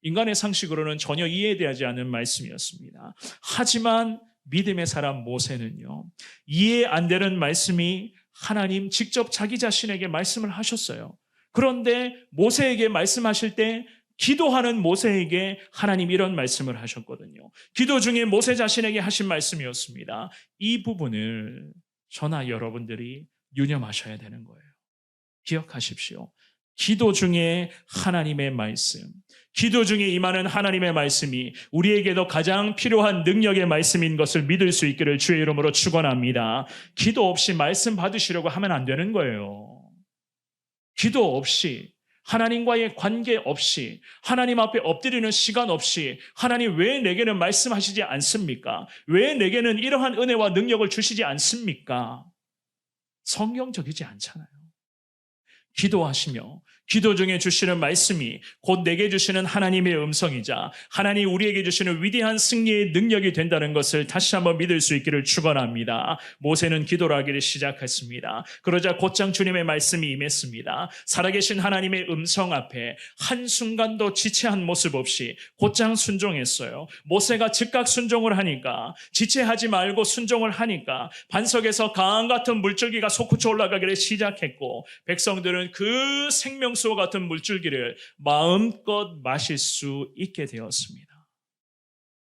인간의 상식으로는 전혀 이해되지 않는 말씀이었습니다. 하지만 믿음의 사람 모세는요, 이해 안 되는 말씀이 하나님 직접 자기 자신에게 말씀을 하셨어요. 그런데 모세에게 말씀하실 때 기도하는 모세에게 하나님 이런 말씀을 하셨거든요. 기도 중에 모세 자신에게 하신 말씀이었습니다. 이 부분을 저나 여러분들이 유념하셔야 되는 거예요. 기억하십시오. 기도 중에 하나님의 말씀, 기도 중에 임하는 하나님의 말씀이 우리에게도 가장 필요한 능력의 말씀인 것을 믿을 수 있기를 주의 이름으로 축원합니다. 기도 없이 말씀 받으시려고 하면 안 되는 거예요. 기도 없이, 하나님과의 관계 없이, 하나님 앞에 엎드리는 시간 없이 하나님 왜 내게는 말씀하시지 않습니까? 왜 내게는 이러한 은혜와 능력을 주시지 않습니까? 성경적이지 않잖아요. 기도하시며 기도 중에 주시는 말씀이 곧 내게 주시는 하나님의 음성이자 하나님 우리에게 주시는 위대한 승리의 능력이 된다는 것을 다시 한번 믿을 수 있기를 축원합니다. 모세는 기도를 하기를 시작했습니다. 그러자 곧장 주님의 말씀이 임했습니다. 살아계신 하나님의 음성 앞에 한순간도 지체한 모습 없이 곧장 순종했어요. 모세가 즉각 순종을 하니까, 지체하지 말고 순종을 하니까 반석에서 강 같은 물줄기가 솟구쳐 올라가기를 시작했고, 백성들은 그 생명수와 같은 물줄기를 마음껏 마실 수 있게 되었습니다.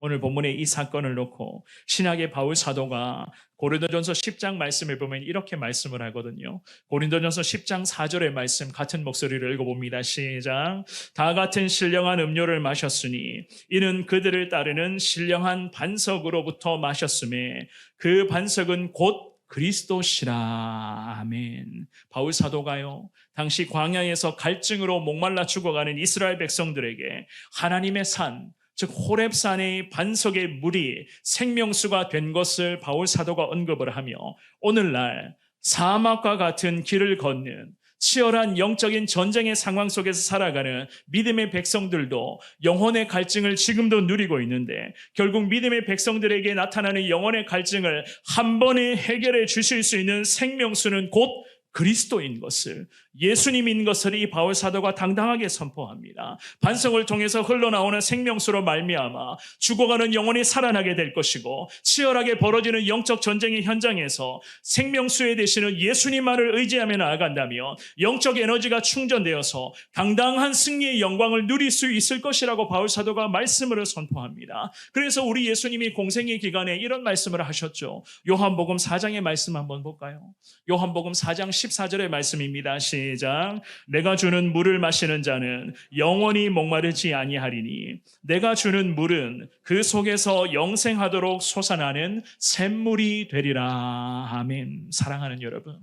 오늘 본문의 이 사건을 놓고 신약의 바울 사도가 고린도전서 10장 말씀을 보면 이렇게 말씀을 하거든요. 고린도전서 10장 4절의 말씀 같은 목소리를 읽어봅니다. 시작. 다 같은 신령한 음료를 마셨으니 이는 그들을 따르는 신령한 반석으로부터 마셨음에 그 반석은 곧 그리스도시라. 아멘. 바울 사도가요, 당시 광야에서 갈증으로 목말라 죽어가는 이스라엘 백성들에게 하나님의 산, 즉 호렙산의 반석의 물이 생명수가 된 것을 바울 사도가 언급을 하며, 오늘날 사막과 같은 길을 걷는 치열한 영적인 전쟁의 상황 속에서 살아가는 믿음의 백성들도 영혼의 갈증을 지금도 누리고 있는데, 결국 믿음의 백성들에게 나타나는 영혼의 갈증을 한 번에 해결해 주실 수 있는 생명수는 곧 그리스도인 것을, 예수님인 것을 이 바울 사도가 당당하게 선포합니다. 반석을 통해서 흘러나오는 생명수로 말미암아 죽어가는 영혼이 살아나게 될 것이고, 치열하게 벌어지는 영적 전쟁의 현장에서 생명수에 되시는 예수님만을 의지하며 나아간다면 영적 에너지가 충전되어서 당당한 승리의 영광을 누릴 수 있을 것이라고 바울 사도가 말씀으로 선포합니다. 그래서 우리 예수님이 공생의 기간에 이런 말씀을 하셨죠. 요한복음 4장의 말씀 한번 볼까요? 요한복음 4장 14절의 말씀입니다. 시작. 내가 주는 물을 마시는 자는 영원히 목마르지 아니하리니 내가 주는 물은 그 속에서 영생하도록 솟아나는 샘물이 되리라. 아멘. 사랑하는 여러분,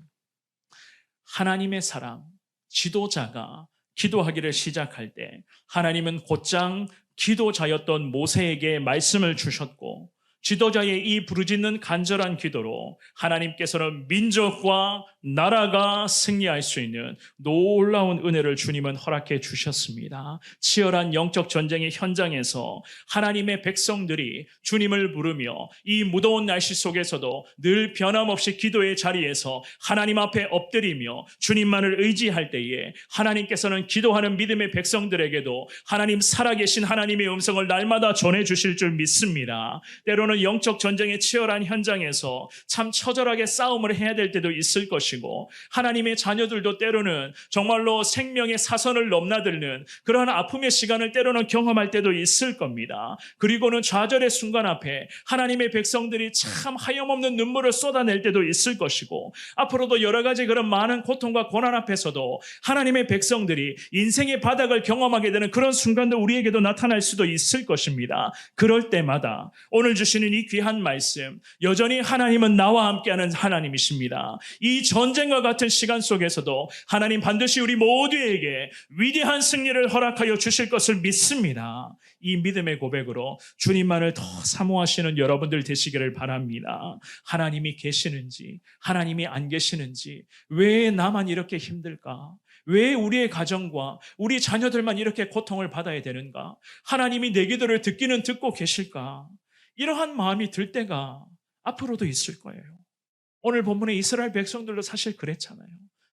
하나님의 사랑, 지도자가 기도하기를 시작할 때 하나님은 곧장 기도자였던 모세에게 말씀을 주셨고, 지도자의 이 부르짖는 간절한 기도로 하나님께서는 민족과 나라가 승리할 수 있는 놀라운 은혜를 주님은 허락해 주셨습니다. 치열한 영적 전쟁의 현장에서 하나님의 백성들이 주님을 부르며 이 무더운 날씨 속에서도 늘 변함없이 기도의 자리에서 하나님 앞에 엎드리며 주님만을 의지할 때에 하나님께서는 기도하는 믿음의 백성들에게도 하나님 살아계신 하나님의 음성을 날마다 전해주실 줄 믿습니다. 때로는 영적 전쟁의 치열한 현장에서 참 처절하게 싸움을 해야 될 때도 있을 것이고, 하나님의 자녀들도 때로는 정말로 생명의 사선을 넘나드는 그러한 아픔의 시간을 때로는 경험할 때도 있을 겁니다. 그리고는 좌절의 순간 앞에 하나님의 백성들이 참 하염없는 눈물을 쏟아낼 때도 있을 것이고, 앞으로도 여러 가지 그런 많은 고통과 고난 앞에서도 하나님의 백성들이 인생의 바닥을 경험하게 되는 그런 순간도 우리에게도 나타날 수도 있을 것입니다. 그럴 때마다 오늘 주시는 이 귀한 말씀, 여전히 하나님은 나와 함께하는 하나님이십니다. 이 전쟁과 같은 시간 속에서도 하나님 반드시 우리 모두에게 위대한 승리를 허락하여 주실 것을 믿습니다. 이 믿음의 고백으로 주님만을 더 사모하시는 여러분들 되시기를 바랍니다. 하나님이 계시는지, 하나님이 안 계시는지, 왜 나만 이렇게 힘들까? 왜 우리의 가정과 우리 자녀들만 이렇게 고통을 받아야 되는가? 하나님이 내 기도를 듣기는 듣고 계실까? 이러한 마음이 들 때가 앞으로도 있을 거예요. 오늘 본문의 이스라엘 백성들도 사실 그랬잖아요.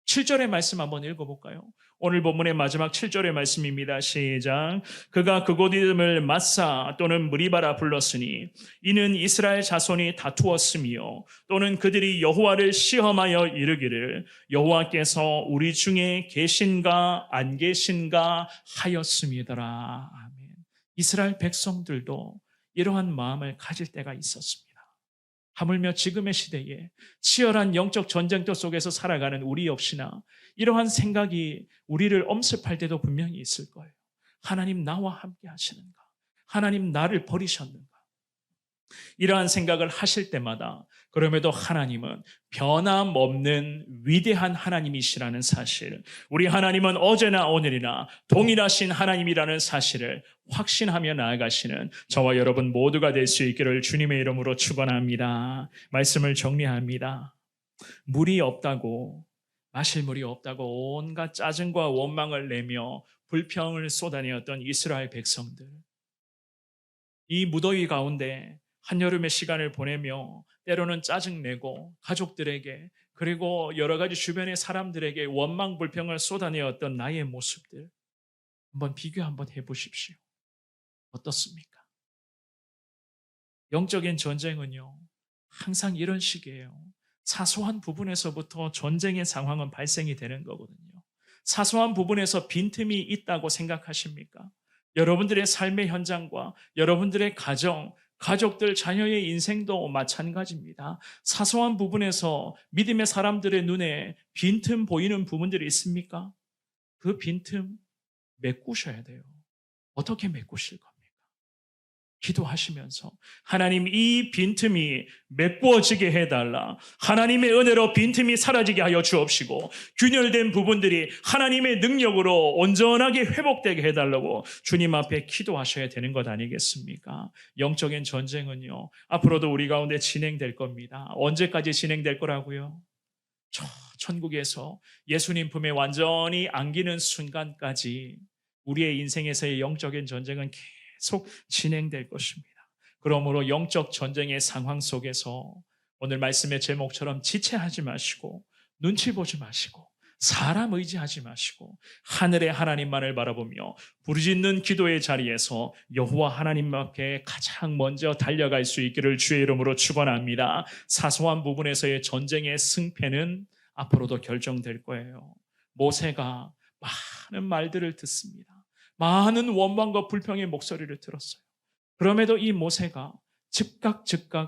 7절의 말씀 한번 읽어볼까요? 오늘 본문의 마지막 7절의 말씀입니다. 시작. 그가 그곳 이름을 마사 또는 무리바라 불렀으니 이는 이스라엘 자손이 다투었으며 또는 그들이 여호와를 시험하여 이르기를 여호와께서 우리 중에 계신가 안 계신가 하였음이더라. 아멘. 이스라엘 백성들도 이러한 마음을 가질 때가 있었습니다. 하물며 지금의 시대에 치열한 영적 전쟁터 속에서 살아가는 우리 역시나 이러한 생각이 우리를 엄습할 때도 분명히 있을 거예요. 하나님 나와 함께 하시는가? 하나님 나를 버리셨는가? 이러한 생각을 하실 때마다 그럼에도 하나님은 변함없는 위대한 하나님이시라는 사실, 우리 하나님은 어제나 오늘이나 동일하신 하나님이라는 사실을 확신하며 나아가시는 저와 여러분 모두가 될 수 있기를 주님의 이름으로 축원합니다. 말씀을 정리합니다. 물이 없다고, 마실 물이 없다고 온갖 짜증과 원망을 내며 불평을 쏟아내었던 이스라엘 백성들, 이 무더위 가운데 한여름의 시간을 보내며 때로는 짜증내고 가족들에게 그리고 여러 가지 주변의 사람들에게 원망 불평을 쏟아내었던 나의 모습들 한번 비교 한번 해보십시오. 어떻습니까? 영적인 전쟁은요, 항상 이런 식이에요. 사소한 부분에서부터 전쟁의 상황은 발생이 되는 거거든요. 사소한 부분에서 빈틈이 있다고 생각하십니까? 여러분들의 삶의 현장과 여러분들의 가정, 가족들, 자녀의 인생도 마찬가지입니다. 사소한 부분에서 믿음의 사람들의 눈에 빈틈 보이는 부분들이 있습니까? 그 빈틈 메꾸셔야 돼요. 어떻게 메꾸실 겁니까? 기도하시면서 하나님 이 빈틈이 메꾸어지게 해달라. 하나님의 은혜로 빈틈이 사라지게 하여 주옵시고 균열된 부분들이 하나님의 능력으로 온전하게 회복되게 해달라고 주님 앞에 기도하셔야 되는 것 아니겠습니까? 영적인 전쟁은요, 앞으로도 우리 가운데 진행될 겁니다. 언제까지 진행될 거라고요? 저 천국에서 예수님 품에 완전히 안기는 순간까지 우리의 인생에서의 영적인 전쟁은 계속 진행될 것입니다. 그러므로 영적 전쟁의 상황 속에서 오늘 말씀의 제목처럼 지체하지 마시고 눈치 보지 마시고 사람 의지하지 마시고 하늘의 하나님만을 바라보며 부르짖는 기도의 자리에서 여호와 하나님 앞에 가장 먼저 달려갈 수 있기를 주의 이름으로 축원합니다. 사소한 부분에서의 전쟁의 승패는 앞으로도 결정될 거예요. 모세가 많은 말들을 듣습니다. 많은 원망과 불평의 목소리를 들었어요. 그럼에도 이 모세가 즉각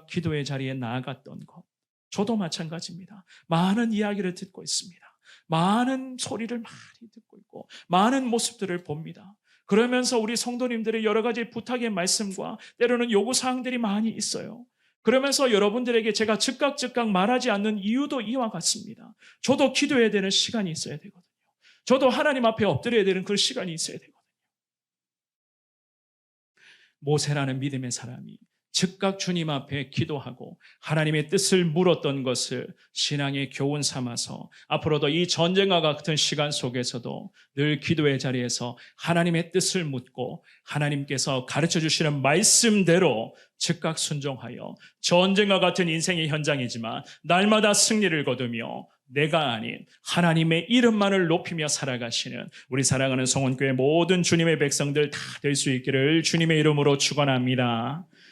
기도의 자리에 나아갔던 것, 저도 마찬가지입니다. 많은 이야기를 듣고 있습니다. 많은 소리를 많이 듣고 있고 많은 모습들을 봅니다. 그러면서 우리 성도님들의 여러 가지 부탁의 말씀과 때로는 요구사항들이 많이 있어요. 그러면서 여러분들에게 제가 즉각 말하지 않는 이유도 이와 같습니다. 저도 기도해야 되는 시간이 있어야 되거든요. 저도 하나님 앞에 엎드려야 되는 그 시간이 있어야 되거든요. 모세라는 믿음의 사람이 즉각 주님 앞에 기도하고 하나님의 뜻을 물었던 것을 신앙의 교훈 삼아서 앞으로도 이 전쟁과 같은 시간 속에서도 늘 기도의 자리에서 하나님의 뜻을 묻고 하나님께서 가르쳐 주시는 말씀대로 즉각 순종하여 전쟁과 같은 인생의 현장이지만 날마다 승리를 거두며 내가 아닌 하나님의 이름만을 높이며 살아가시는 우리 사랑하는 성원교회 모든 주님의 백성들 다 될 수 있기를 주님의 이름으로 축원합니다.